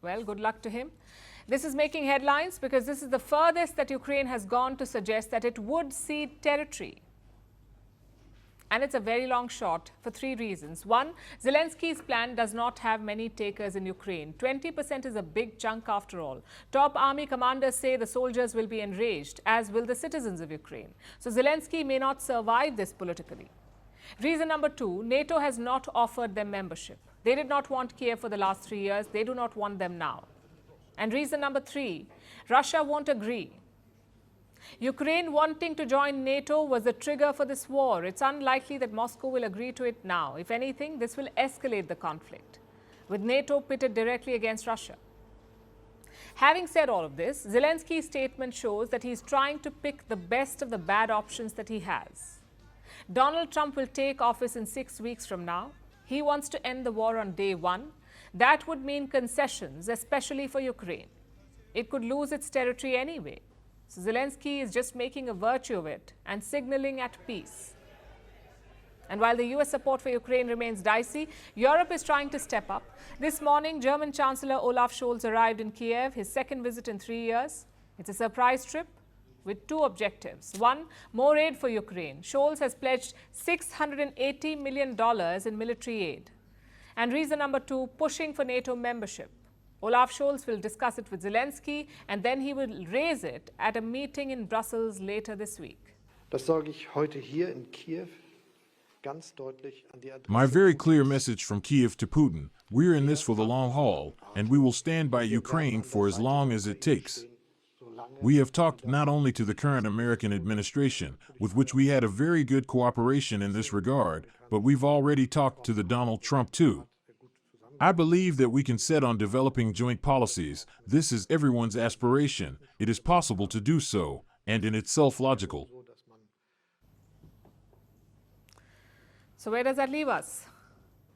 Well, good luck to him. This is making headlines because this is the furthest that Ukraine has gone to suggest that it would cede territory. And it's a very long shot for three reasons. One, Zelensky's plan does not have many takers in Ukraine. 20% is a big chunk after all. Top army commanders say the soldiers will be enraged, as will the citizens of Ukraine. So Zelensky may not survive this politically. Reason number two, NATO has not offered them membership. They did not want Kiev for the last 3 years. They do not want them now. And reason number three, Russia won't agree. Ukraine wanting to join NATO was the trigger for this war. It's unlikely that Moscow will agree to it now. If anything, this will escalate the conflict, with NATO pitted directly against Russia. Having said all of this, Zelensky's statement shows that he's trying to pick the best of the bad options that he has. Donald Trump will take office in 6 weeks from now. He wants to end the war on day one. That would mean concessions, especially for Ukraine. It could lose its territory anyway. So Zelensky is just making a virtue of it and signaling at peace. And while the US support for Ukraine remains dicey, Europe is trying to step up. This morning, German Chancellor Olaf Scholz arrived in Kiev, his second visit in 3 years. It's a surprise trip with two objectives. One, more aid for Ukraine. Scholz has pledged $680 million in military aid. And reason number two, pushing for NATO membership. Olaf Scholz will discuss it with Zelensky, and then he will raise it at a meeting in Brussels later this week. My very clear message from Kiev to Putin: we're in this for the long haul, and we will stand by Ukraine for as long as it takes. We have talked not only to the current American administration, with which we had a very good cooperation in this regard, but we've already talked to the Donald Trump too. I believe that we can set on developing joint policies. This is everyone's aspiration. It is possible to do so, and in itself logical. So where does that leave us?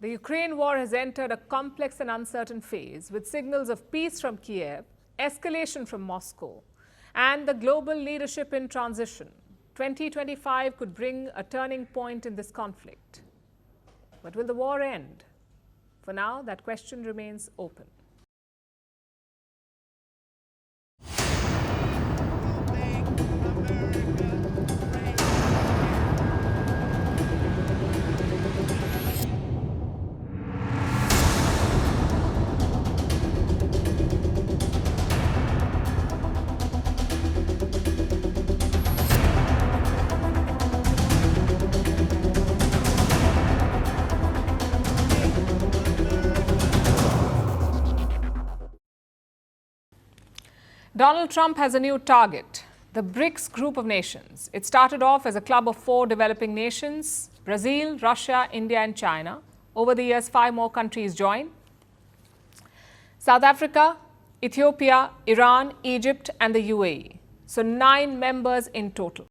The Ukraine war has entered a complex and uncertain phase with signals of peace from Kiev, escalation from Moscow, and the global leadership in transition. 2025 could bring a turning point in this conflict. But will the war end? For now, that question remains open. Donald Trump has a new target, the BRICS group of nations. It started off as a club of 4 developing nations: Brazil, Russia, India, and China. Over the years, 5 more countries joined: South Africa, Ethiopia, Iran, Egypt, and the UAE. So 9 members in total.